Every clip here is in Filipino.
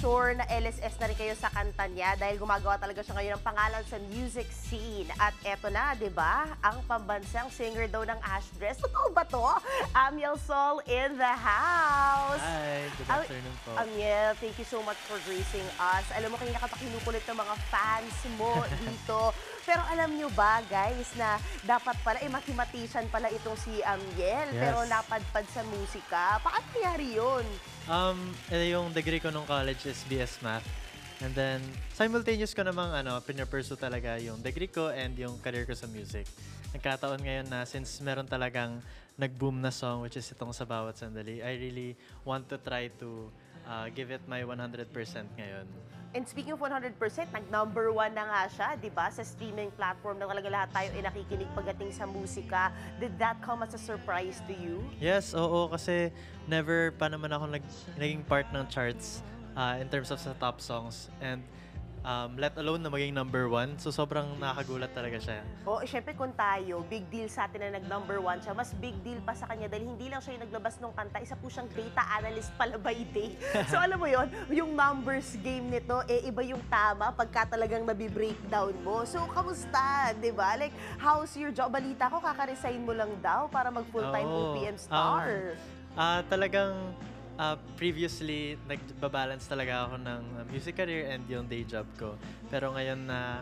sure na LSS na rin kayo sa kanta niya dahil gumagawa talaga siya ngayon ng pangalan sa music scene. At eto na, di ba? Ang pambansang singer daw ng Ashdress. Totoo ba to? Amiel Sol in the house. Hi, good afternoon po. Amiel, thank you so much for gracing us. Alam mo, kanina ka pa kinukulit ng mga fans mo dito. Pero alam nyo ba, guys, na dapat pala, mathematician pala itong si Amiel. Yes. Pero napadpad sa musika. Paano nangyari yun? Yung degree ko nung college is BS Math. And then, simultaneous ko namang pinapursue talaga yung degree ko and yung career ko sa music. Nagkataon ngayon na since meron talagang nag-boom na song, which is itong Sa Bawat Sandali, I really want to try to give it my 100% ngayon. And speaking of 100%, nag-number 1 na nga siya, di ba? Sa streaming platform na talaga lahat tayo ay nakikinig pagdating sa musika. Did that come as a surprise to you? Yes, oo, kasi never pa naman ako naging part ng charts in terms of sa top songs. And let alone na maging number 1. So, sobrang nakakagulat talaga siya. Oo, syempre kung tayo, big deal sa atin na nag-number 1 siya. Mas big deal pa sa kanya dahil hindi lang siya yung naglabas ng kanta, isa po siyang data analyst pala by day. So, alam mo yon, yung numbers game nito, iba yung tama pagka talagang nabi-breakdown mo. So, kamusta? Diba? Like, how's your job? Balita ko, kaka-resign mo lang daw para mag-full-time OPM star. Talagang previously, nagbabalance talaga ako ng music career and yung day job ko. Pero ngayon na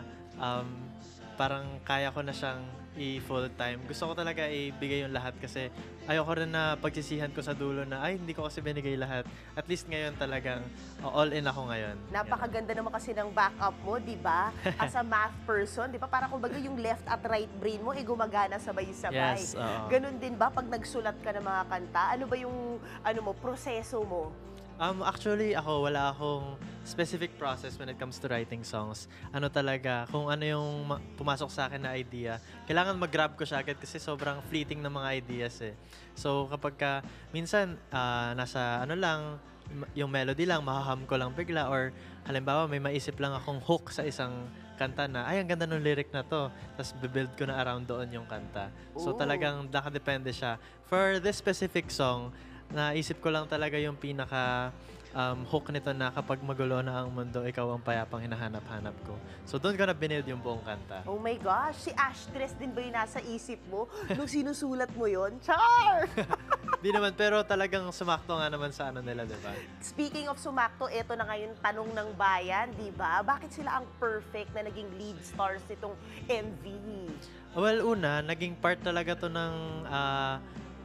parang kaya ko na siyang i-full-time. Gusto ko talaga ibigay yung lahat kasi ayoko rin na pagsisihan ko sa dulo na ay, hindi ko kasi binigay lahat. At least ngayon talagang all in ako ngayon. Napakaganda naman kasi ng backup mo, di ba? As a math person, di ba? Para kumbaga yung left at right brain mo, gumagana sabay-sabay. Yes, Ganun din ba pag nagsulat ka ng mga kanta? Ano ba yung proseso mo? Actually, wala akong specific process when it comes to writing songs. Talaga, kung ano yung pumasok sa akin na idea, kailangan mag-grab ko siya agad kasi sobrang fleeting ng mga ideas eh. So, kapag minsan, nasa yung melody lang, mahaham ko lang bigla or halimbawa, may maisip lang akong hook sa isang kanta na, ay, ang ganda ng lyric na to. Tapos, bibuild ko na around doon yung kanta. So, talagang nakadepende siya. For this specific song, naisip ko lang talaga yung pinaka hook nito na kapag magulo na ang mundo, ikaw ang payapang hinahanap-hanap ko. So doon ko na binild yung buong kanta. Oh my gosh, si Ashdress din ba yung nasa isip mo nung sinusulat mo yon? Char! Di naman, pero talagang sumakto nga naman sa nila, di ba? Speaking of sumakto, eto na ngayon tanong ng bayan, di ba? Bakit sila ang perfect na naging lead stars nitong MV? Well, una, naging part talaga to ng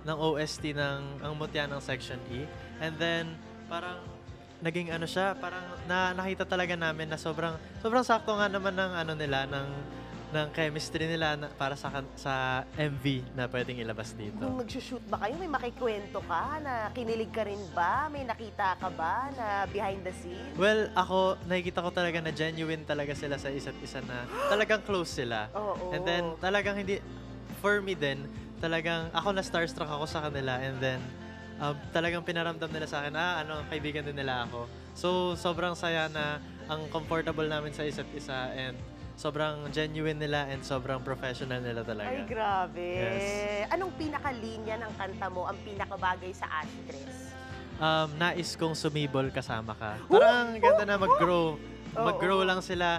OST ng Ang Mutya ng Section E. And then, parang naging siya, parang nakita talaga namin na sobrang sakto nga naman ng nila, ng chemistry nila para sa MV na pwedeng ilabas dito. Nung nagsushoot ba kayo, may makikwento ka na kinilig ka rin ba? May nakita ka ba na behind the scenes? Well, nakikita ko talaga na genuine talaga sila sa isa't isa na talagang close sila. Oo. And then, talagang for me din, talagang ako na starstruck ako sa kanila and then talagang pinaramdam nila sa akin, kaibigan din nila ako. So, sobrang saya na ang comfortable namin sa isa't isa and sobrang genuine nila and sobrang professional nila talaga. Ay, grabe. Yes. Anong pinakalinya ng kanta mo ang pinakabagay sa Ashdress? Nais kong sumibol kasama ka. Parang ganda na mag-grow. Mag-grow lang sila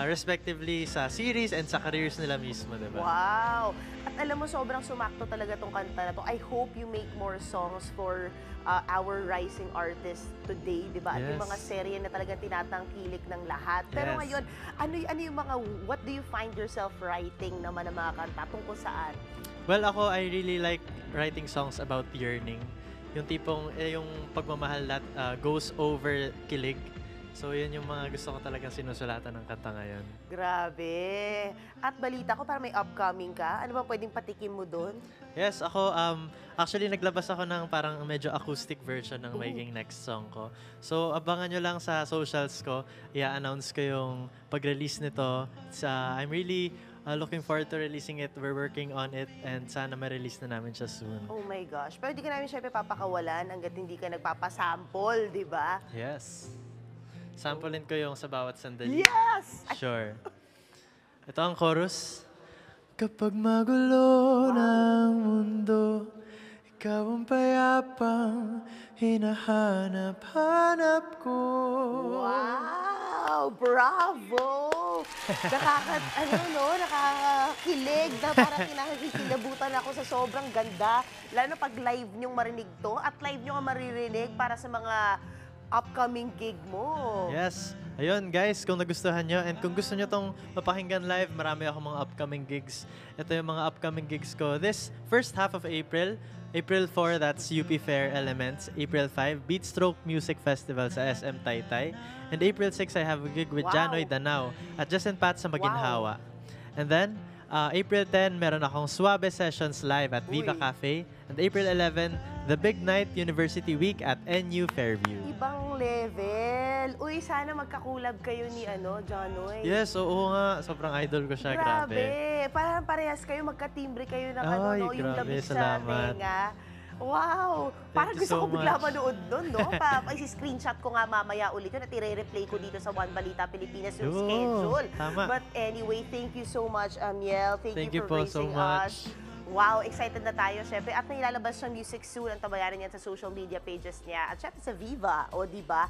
respectively sa series and sa careers nila mismo, diba? Wow! At alam mo, sobrang sumakto talaga tong kanta na to. I hope you make more songs for our rising artists today, diba? At Yes. yung mga serye na talagang tinatangkilik ng lahat. Pero Yes. ngayon, ano yung mga, what do you find yourself writing naman ng mga kanta? Tungkol saan? Well, I really like writing songs about yearning. Yung tipong, yung pagmamahal that goes over kilig. So, yun yung mga gusto ko talagang sinusulatan ng kanta ngayon. Grabe! At balita ko, parang may upcoming ka. Ano ba pwedeng patikim mo doon? Yes, actually naglabas ako ng parang medyo acoustic version ng magiging next song ko. So, abangan nyo lang sa socials ko. I-announce ko yung pag-release nito. I'm really looking forward to releasing it. We're working on it and sana ma-release na namin siya soon. Oh my gosh. Pero di ka namin syempre papakawalan hanggat hindi ka nagpapasample, di ba? Yes. Samplein ko yung Sa Bawat Sandali. Yes! Sure. Ito ang chorus. Kapag magulo ng mundo, Ikaw ang payapang hinahanap-hanap ko. Wow! Bravo! Nakakakilig na parang kinakikilabutan ako sa sobrang ganda. Lalo pag live niyong marinig to at live niyo nga maririnig para sa mga upcoming gig mo. Yes. Ayun guys, kung nagustuhan nyo and kung gusto nyo tong mapakinggan live, marami akong mga upcoming gigs. Ito yung mga upcoming gigs ko. This first half of April, April 4, that's UP Fair Elements. April 5, Beatstroke Music Festival sa SM Taytay. And April 6, I have a gig with Janoy Danao at Justin Pat sa Maginhawa. And then, April 10, meron akong Suabe Sessions live at Viva Cafe. And April 11, The Big Night University Week at NU Fairview. Ibang level. Uy, sana magkakulab kayo ni Janoy. Yes, oo nga. Sobrang idol ko siya. Grabe. Parang parehas kayo, magkatimbre kayo ng Ay, yung grabe, labis sa salamat. tenga. Wow! Parang you gusto so ko bigla much. manood nun, no? Isi-screenshot ko nga mamaya ulit yun at i-replay ko dito sa One Balita Pilipinas yung Yun, schedule. tama. But anyway, thank you so much, Amiel. Thank you for po so gracing much. us. Wow, excited na tayo, syempre. At may lalabas siyang music soon. Ang tabayaran niya sa social media pages niya. At syempre sa Viva, o diba?